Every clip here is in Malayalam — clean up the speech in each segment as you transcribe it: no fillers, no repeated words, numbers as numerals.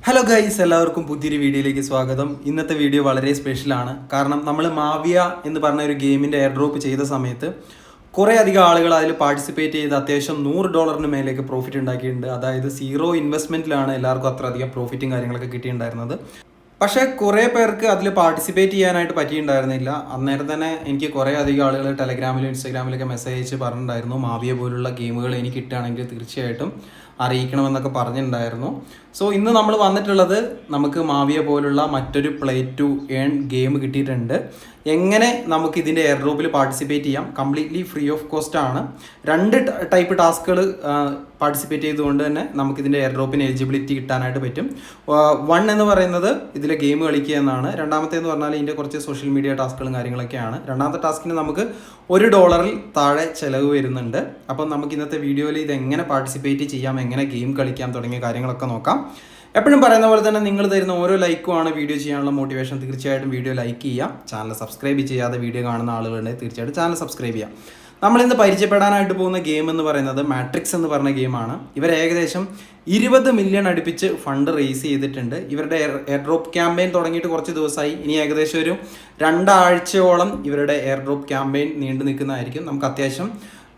ഹലോ ഗൈസ്, എല്ലാവർക്കും പുതിയൊരു വീഡിയോയിലേക്ക് സ്വാഗതം. ഇന്നത്തെ വീഡിയോ വളരെ സ്പെഷ്യലാണ്. കാരണം നമ്മൾ മാവിയ എന്ന് പറഞ്ഞ ഒരു ഗെയിമിൻ്റെ എയർ ഡ്രോപ്പ് ചെയ്ത സമയത്ത് കുറേ അധികം ആളുകൾ അതിൽ പാർട്ടിസിപ്പേറ്റ് ചെയ്ത് അത്യാവശ്യം $100 മേലേക്ക് പ്രോഫിറ്റ് ഉണ്ടാക്കിയിട്ടുണ്ട്. അതായത് സീറോ ഇൻവെസ്റ്റ്മെൻറ്റിലാണ് എല്ലാവർക്കും അത്ര അധികം പ്രോഫിറ്റും കാര്യങ്ങളൊക്കെ കിട്ടിയിട്ടുണ്ടായിരുന്നത്. പക്ഷേ കുറേ പേർക്ക് അതിൽ പാർട്ടിസിപ്പേറ്റ് ചെയ്യാനായിട്ട് പറ്റിയിട്ടുണ്ടായിരുന്നില്ല. അന്നേരം തന്നെ എനിക്ക് കുറേ അധികം ആളുകൾ ടെലഗ്രാമിലും ഇൻസ്റ്റാഗ്രാമിലൊക്കെ മെസ്സേജ് അയച്ച് പറഞ്ഞിട്ടുണ്ടായിരുന്നു, മാവിയ പോലുള്ള ഗെയിമുകൾ എനിക്ക് കിട്ടുകയാണെങ്കിൽ തീർച്ചയായിട്ടും അറിയിക്കണമെന്നൊക്കെ പറഞ്ഞിട്ടുണ്ടായിരുന്നു. സോ ഇന്ന് നമ്മൾ വന്നിട്ടുള്ളത് നമുക്ക് മാവിയ പോലുള്ള മറ്റൊരു പ്ലേ ടു ഏൺ ഗെയിം കിട്ടിയിട്ടുണ്ട്. എങ്ങനെ നമുക്ക് ഇതിൻ്റെ എയർ ഡ്രോപ്പിൽ പാർട്ടിസിപ്പേറ്റ് ചെയ്യാം, കംപ്ലീറ്റ്ലി ഫ്രീ ഓഫ് കോസ്റ്റ് ആണ്. 2 ടൈപ്പ് ടാസ്കുകൾ പാർട്ടിസിപ്പേറ്റ് ചെയ്തുകൊണ്ട് തന്നെ നമുക്കിതിൻ്റെ എയർ ഡ്രോപ്പിന് എലിജിബിലിറ്റി കിട്ടാനായിട്ട് പറ്റും. 1 എന്ന് പറയുന്നത് ഇതിലെ ഗെയിം കളിക്കുക എന്നാണ്. രണ്ടാമത്തേന്ന് പറഞ്ഞാൽ ഇതിൻ്റെ കുറച്ച് സോഷ്യൽ മീഡിയ ടാസ്കുകളും കാര്യങ്ങളൊക്കെയാണ്. രണ്ടാമത്തെ ടാസ്കിന് നമുക്ക് $1 താഴെ ചിലവ് വരുന്നുണ്ട്. അപ്പം നമുക്ക് ഇന്നത്തെ വീഡിയോയിൽ ഇത് എങ്ങനെ പാർട്ടിസിപ്പേറ്റ് ചെയ്യാം, എങ്ങനെ ഗെയിം കളിക്കാം തുടങ്ങിയ കാര്യങ്ങളൊക്കെ നോക്കാം. എപ്പോഴും പറയുന്ന പോലെ തന്നെ നിങ്ങൾ തരുന്ന ഓരോ ലൈക്കുമാണ് വീഡിയോ ചെയ്യാനുള്ള മോട്ടിവേഷൻ. തീർച്ചയായിട്ടും വീഡിയോ ലൈക്ക് ചെയ്യുക. ചാനൽ സബ്സ്ക്രൈബ് ചെയ്യാതെ വീഡിയോ കാണുന്ന ആളുകളുണ്ടെങ്കിൽ തീർച്ചയായിട്ടും ചാനൽ സബ്സ്ക്രൈബ് ചെയ്യുക. നമ്മളിന്ന് പരിചയപ്പെടാനായിട്ട് പോകുന്ന ഗെയിം എന്ന് പറയുന്നത് മാട്രിക്സ് എന്ന് പറഞ്ഞ ഗെയിമാണ്. ഇവർ ഏകദേശം 20 മില്യൺ അടുപ്പിച്ച് ഫണ്ട് റേസ് ചെയ്തിട്ടുണ്ട്. ഇവരുടെ എയർ ഡ്രോപ്പ് ക്യാമ്പയിൻ തുടങ്ങിയിട്ട് കുറച്ച് ദിവസമായി. ഇനി ഏകദേശം ഒരു 2 ആഴ്ചയോളം ഇവരുടെ എയർ ഡ്രോപ്പ് ക്യാമ്പയിൻ നീണ്ടു നിൽക്കുന്നതായിരിക്കും. നമുക്ക് അത്യാവശ്യം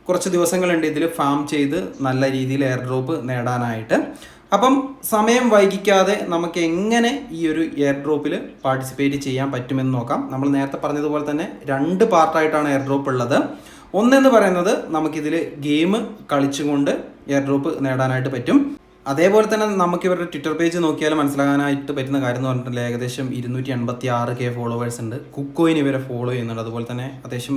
കുറച്ച് ദിവസങ്ങളുണ്ട് ഇതിൽ ഫാം ചെയ്ത് നല്ല രീതിയിൽ എയർ ഡ്രോപ്പ് നേടാനായിട്ട്. അപ്പം സമയം വൈകിക്കാതെ നമുക്ക് എങ്ങനെ ഈ ഒരു എയർ ഡ്രോപ്പിൽ പാർട്ടിസിപ്പേറ്റ് ചെയ്യാൻ പറ്റുമെന്ന് നോക്കാം. നമ്മൾ നേരത്തെ പറഞ്ഞതുപോലെ തന്നെ 2 പാർട്ടായിട്ടാണ് എയർ ഡ്രോപ്പ് ഉള്ളത്. ഒന്നെന്ന് പറയുന്നത് നമുക്കിതിൽ ഗെയിം കളിച്ചുകൊണ്ട് എയർ ഡ്രോപ്പ് നേടാനായിട്ട് പറ്റും. അതേപോലെ തന്നെ നമുക്ക് ഇവരുടെ ട്വിറ്റർ പേജ് നോക്കിയാൽ മനസ്സിലാകാനായിട്ട് പറ്റുന്ന കാര്യം എന്ന് പറഞ്ഞിട്ടുണ്ടെങ്കിൽ ഏകദേശം 286K ഫോളോവേഴ്സ് ഉണ്ട്. കുക്കോയിൻ ഇവരെ ഫോളോ ചെയ്യുന്നുണ്ട്. അതുപോലെ തന്നെ അത്യാവശ്യം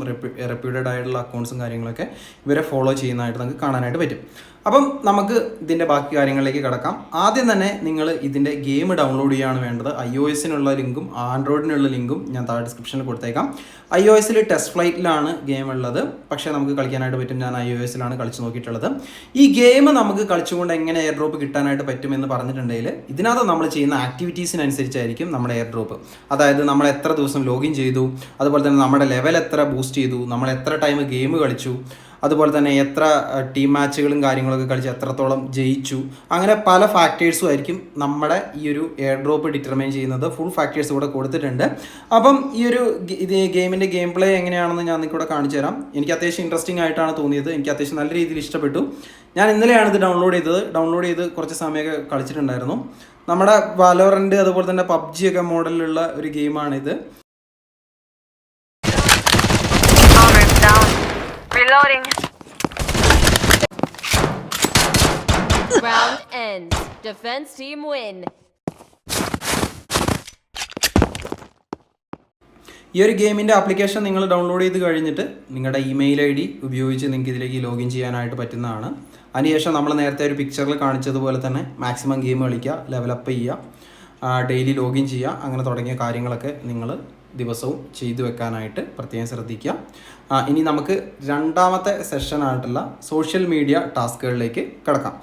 റെപ്യൂട്ടഡ് ആയിട്ടുള്ള അക്കൗണ്ട്സും കാര്യങ്ങളൊക്കെ ഇവരെ ഫോളോ ചെയ്യുന്നതായിട്ട് നമുക്ക് കാണാനായിട്ട് പറ്റും. അപ്പം നമുക്ക് ഇതിൻ്റെ ബാക്കി കാര്യങ്ങളിലേക്ക് കിടക്കാം. ആദ്യം തന്നെ നിങ്ങൾ ഇതിൻ്റെ ഗെയിം ഡൗൺലോഡ് ചെയ്യുകയാണ് വേണ്ടത്. iOS-നുള്ള ലിങ്കും ആൻഡ്രോയിഡിനുള്ള ലിങ്കും ഞാൻ താഴെ ഡിസ്ക്രിപ്ഷനിൽ കൊടുത്തേക്കാം. iOS-ൽ ടെസ്റ്റ് ഫ്ലൈറ്റിലാണ് ഗെയിം ഉള്ളത്, പക്ഷേ നമുക്ക് കളിക്കാനായിട്ട് പറ്റും. ഞാൻ iOS-ലാണ് കളിച്ച് നോക്കിയിട്ടുള്ളത്. ഈ ഗെയിം നമുക്ക് കളിച്ചുകൊണ്ട് എങ്ങനെ എയർ ഡ്രോപ്പ് കിട്ടാനായിട്ട് പറ്റുമെന്ന് പറഞ്ഞിട്ടുണ്ടെങ്കിൽ ഇതിനകത്ത് നമ്മൾ ചെയ്യുന്ന ആക്ടിവിറ്റീസിനനുസരിച്ചായിരിക്കും നമ്മുടെ എയർ ഡ്രോപ്പ്. അതായത് നമ്മൾ എത്ര ദിവസം ലോഗിൻ ചെയ്തു, അതുപോലെ തന്നെ നമ്മുടെ ലെവൽ എത്ര ബൂസ്റ്റ് ചെയ്തു, നമ്മൾ എത്ര ടൈം ഗെയിം കളിച്ചു, അതുപോലെ തന്നെ എത്ര ടീം മാച്ചുകളും കാര്യങ്ങളൊക്കെ കളിച്ച് എത്രത്തോളം ജയിച്ചു, അങ്ങനെ പല ഫാക്ടേഴ്സും ആയിരിക്കും നമ്മുടെ ഈ ഒരു എയർ ഡ്രോപ്പ് ഡിറ്റർമൈൻ ചെയ്യുന്നത്. ഫുൾ ഫാക്ടേഴ്സ് ഇവിടെ കൊടുത്തിട്ടുണ്ട്. അപ്പം ഈ ഒരു ഗെയിമിൻ്റെ ഗെയിം പ്ലേ എങ്ങനെയാണെന്ന് ഞാൻ നിങ്ങൾക്ക് ഇവിടെ കാണിച്ചു തരാം. എനിക്ക് അത്യാവശ്യം ഇൻട്രസ്റ്റിംഗ് ആയിട്ടാണ് തോന്നിയത്. എനിക്ക് അത്യാവശ്യം നല്ല രീതിയിൽ ഇഷ്ടപ്പെട്ടു. ഞാൻ ഇന്നലെയാണ് ഇത് ഡൗൺലോഡ് ചെയ്ത് കുറച്ച് സമയമൊക്കെ കളിച്ചിട്ടുണ്ടായിരുന്നു. നമ്മുടെ വാലോറൻറ്റ് അതുപോലെ തന്നെ PUBG ഒക്കെ മോഡലിലുള്ള ഒരു ഗെയിമാണിത്. Reloading. Round ends. Defense team win. ഈ ഒരു ഗെയിമിൻ്റെ ആപ്ലിക്കേഷൻ നിങ്ങൾ ഡൗൺലോഡ് ചെയ്ത് കഴിഞ്ഞിട്ട് നിങ്ങളുടെ ഇമെയിൽ ID ഉപയോഗിച്ച് നിങ്ങൾക്ക് ഇതിലേക്ക് ലോഗിൻ ചെയ്യാനായിട്ട് പറ്റുന്നതാണ്. അതിനുശേഷം നമ്മൾ നേരത്തെ ഒരു പിക്ചറിൽ കാണിച്ചതുപോലെ തന്നെ മാക്സിമം ഗെയിം കളിക്കുക, ലെവലപ്പ് ചെയ്യുക, ഡെയിലി ലോഗിൻ ചെയ്യുക, അങ്ങനെ തുടങ്ങിയ കാര്യങ്ങളൊക്കെ നിങ്ങൾ ദിവസവും ചെയ്തു വെക്കാനായിട്ട് പ്രത്യേകം ശ്രദ്ധിക്കുക. ഇനി നമുക്ക് രണ്ടാമത്തെ സെഷനായിട്ടുള്ള സോഷ്യൽ മീഡിയ ടാസ്കുകളിലേക്ക് കിടക്കാം.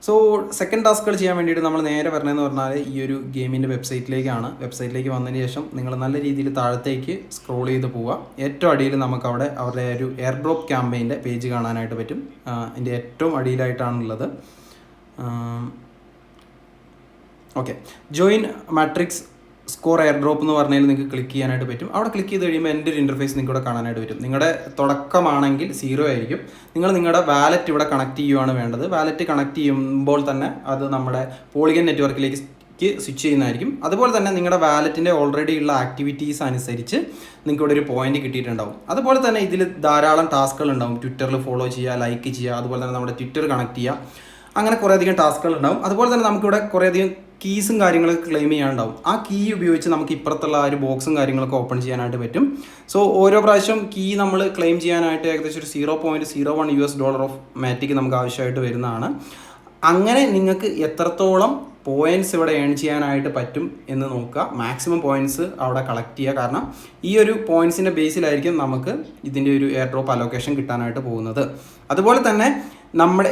സോ സെക്കൻഡ് ടാസ്കുകൾ ചെയ്യാൻ വേണ്ടിയിട്ട് നമ്മൾ നേരെ വരണമെന്ന് പറഞ്ഞാൽ ഈ ഒരു ഗെയിമിൻ്റെ വെബ്സൈറ്റിലേക്കാണ്. വെബ്സൈറ്റിലേക്ക് വന്നതിന് ശേഷം നിങ്ങൾ നല്ല രീതിയിൽ താഴത്തേക്ക് സ്ക്രോൾ ചെയ്ത് പോവുക. ഏറ്റവും അടിയിൽ നമുക്ക് അവിടെ അവരുടെ ഒരു എയർ ഡ്രോപ്പ് ക്യാമ്പയിൻ്റെ പേജ് കാണാനായിട്ട് പറ്റും. ഇതിൻ്റെ ഏറ്റവും അടിയിലായിട്ടാണുള്ളത്. Okay, join matrix score air drop എന്ന് പറഞ്ഞാൽ നിങ്ങൾക്ക് ക്ലിക്ക് ചെയ്യാനായിട്ട് പറ്റും. അവിടെ ക്ലിക്ക് ചെയ്ത് കഴിയുമ്പോൾ എൻ്റെ ഒരു ഇൻ്റർഫേസ് നിങ്ങൾക്ക് ഇവിടെ കാണാനായിട്ട് പറ്റും. നിങ്ങളുടെ തുടക്കമാണെങ്കിൽ 0 ആയിരിക്കും. നിങ്ങൾ നിങ്ങളുടെ വാലറ്റ് ഇവിടെ കണക്ട് ചെയ്യുകയാണ് വേണ്ടത്. വാലറ്റ് കണക്ട് ചെയ്യുമ്പോൾ തന്നെ അത് നമ്മുടെ പോളിഗൺ നെറ്റ്വർക്കിലേക്ക് സ്വിച്ച് ചെയ്യുന്നതായിരിക്കും. അതുപോലെ തന്നെ നിങ്ങളുടെ വാലറ്റിൻ്റെ ഓൾറെഡി ഉള്ള ആക്ടിവിറ്റീസ് അനുസരിച്ച് നിങ്ങൾക്ക് ഇവിടെ ഒരു പോയിന്റ് കിട്ടിയിട്ടുണ്ടാവും. അതുപോലെ തന്നെ ഇതിൽ ധാരാളം ടാസ്കുകൾ ഉണ്ടാവും. ട്വിറ്ററിൽ ഫോളോ ചെയ്യുക, ലൈക്ക് ചെയ്യുക, അതുപോലെ തന്നെ നമ്മുടെ ട്വിറ്റർ കണക്ട് ചെയ്യുക, അങ്ങനെ കുറേയധികം ടാസ്കുകൾ ഉണ്ടാവും. അതുപോലെ തന്നെ നമുക്കിവിടെ കുറേയധികം കീസും കാര്യങ്ങളൊക്കെ ക്ലെയിം ചെയ്യാനുണ്ടാവും. ആ കീ ഉപയോഗിച്ച് നമുക്ക് ഇപ്പുറത്തുള്ള ആ ഒരു ബോക്സും കാര്യങ്ങളൊക്കെ ഓപ്പൺ ചെയ്യാനായിട്ട് പറ്റും. സോ ഓരോ പ്രാവശ്യം കീ നമ്മൾ ക്ലെയിം ചെയ്യാനായിട്ട് ഏകദേശം ഒരു $0.01 ഓഫ് മാറ്റിക്ക് നമുക്ക് ആവശ്യമായിട്ട് വരുന്നതാണ്. അങ്ങനെ നിങ്ങൾക്ക് എത്രത്തോളം പോയിൻറ്റ്സ് ഇവിടെ ഏൺ ചെയ്യാനായിട്ട് പറ്റും എന്ന് നോക്കുക. മാക്സിമം പോയിൻറ്റ്സ് അവിടെ കളക്ട് ചെയ്യുക. കാരണം ഈ ഒരു പോയിൻറ്റ്സിൻ്റെ ബേസിലായിരിക്കും നമുക്ക് ഇതിൻ്റെ ഒരു എയർ ഡ്രോപ്പ് അലോക്കേഷൻ കിട്ടാനായിട്ട് പോകുന്നത്. അതുപോലെ തന്നെ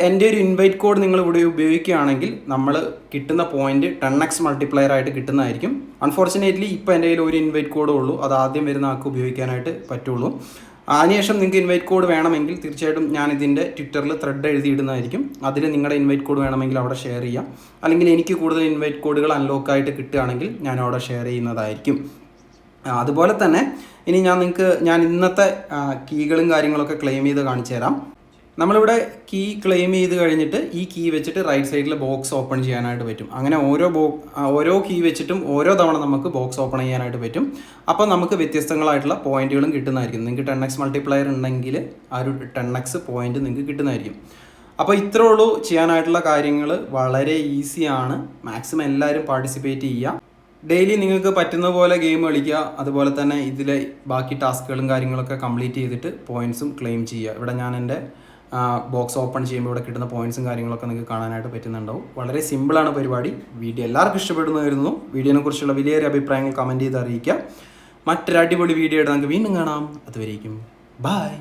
എൻ്റെ ഒരു ഇൻവൈറ്റ് കോഡ് നിങ്ങൾ ഇവിടെ ഉപയോഗിക്കുകയാണെങ്കിൽ നമ്മൾ കിട്ടുന്ന പോയിന്റ് 10x മൾട്ടിപ്ലയർ ആയിട്ട് കിട്ടുന്നതായിരിക്കും. അൺഫോർച്ചുനേറ്റ്ലി ഇപ്പോൾ എൻ്റെ കയ്യിൽ ഒരു ഇൻവൈറ്റ് കോഡേ ഉള്ളൂ. അത് ആദ്യം വരുന്ന ആൾക്ക് ഉപയോഗിക്കാനായിട്ട് പറ്റുള്ളൂ. അതിനുശേഷം നിങ്ങൾക്ക് ഇൻവൈറ്റ് കോഡ് വേണമെങ്കിൽ തീർച്ചയായിട്ടും ഞാൻ ഇതിൻ്റെ ട്വിറ്ററിൽ ത്രെഡ് എഴുതിയിടുന്നതായിരിക്കും. അതിൽ നിങ്ങളുടെ ഇൻവൈറ്റ് കോഡ് വേണമെങ്കിൽ അവിടെ ഷെയർ ചെയ്യാം. അല്ലെങ്കിൽ എനിക്ക് കൂടുതൽ ഇൻവൈറ്റ് കോഡുകൾ അൺലോക്കായിട്ട് കിട്ടുകയാണെങ്കിൽ ഞാൻ അവിടെ ഷെയർ ചെയ്യുന്നതായിരിക്കും. അതുപോലെ തന്നെ ഇനി ഞാൻ ഇന്നത്തെ കീകളും കാര്യങ്ങളൊക്കെ ക്ലെയിം ചെയ്ത് കാണിച്ചു തരാം. നമ്മളിവിടെ കീ ക്ലെയിം ചെയ്ത് കഴിഞ്ഞിട്ട് ഈ കീ വെച്ചിട്ട് റൈറ്റ് സൈഡിൽ ബോക്സ് ഓപ്പൺ ചെയ്യാനായിട്ട് പറ്റും. അങ്ങനെ ഓരോ കീ വെച്ചിട്ടും ഓരോ തവണ നമുക്ക് ബോക്സ് ഓപ്പൺ ചെയ്യാനായിട്ട് പറ്റും. അപ്പോൾ നമുക്ക് വ്യത്യസ്തങ്ങളായിട്ടുള്ള പോയിന്റുകളും കിട്ടുന്നതായിരിക്കും. നിങ്ങൾക്ക് 10x മൾട്ടിപ്ലയർ ഉണ്ടെങ്കിൽ ആ ഒരു 10x പോയിന്റ് നിങ്ങൾക്ക് കിട്ടുന്നതായിരിക്കും. അപ്പോൾ ഇത്രേ ഉള്ളൂ ചെയ്യാനായിട്ടുള്ള കാര്യങ്ങൾ. വളരെ ഈസിയാണ്. മാക്സിമം എല്ലാവരും പാർട്ടിസിപ്പേറ്റ് ചെയ്യുക. ഡെയിലി നിങ്ങൾക്ക് പറ്റുന്ന പോലെ ഗെയിം കളിക്കുക. അതുപോലെ തന്നെ ഇതിലെ ബാക്കി ടാസ്കുകളും കാര്യങ്ങളൊക്കെ കംപ്ലീറ്റ് ചെയ്തിട്ട് പോയിന്റ്സും ക്ലെയിം ചെയ്യുക. ഇവിടെ ഞാൻ എൻ്റെ ബോക്സ് ഓപ്പൺ ചെയ്യുമ്പോൾ ഇവിടെ കിട്ടുന്ന പോയിന്റ്സും കാര്യങ്ങളൊക്കെ നിങ്ങൾക്ക് കാണാനായിട്ട് പറ്റുന്നുണ്ടാവും. വളരെ സിമ്പിളാണ് പരിപാടി. വീഡിയോ എല്ലാവർക്കും ഇഷ്ടപ്പെടുന്നതായിരുന്നു. വീഡിയോനെ കുറിച്ചുള്ള വലിയൊരു അഭിപ്രായങ്ങൾ കമൻറ്റ് ചെയ്ത് അറിയിക്കുക. മറ്റൊരു അടിപൊളി വീഡിയോ ആയിട്ട് നമുക്ക് വീണ്ടും കാണാം. അതുവരേക്കും ബൈ.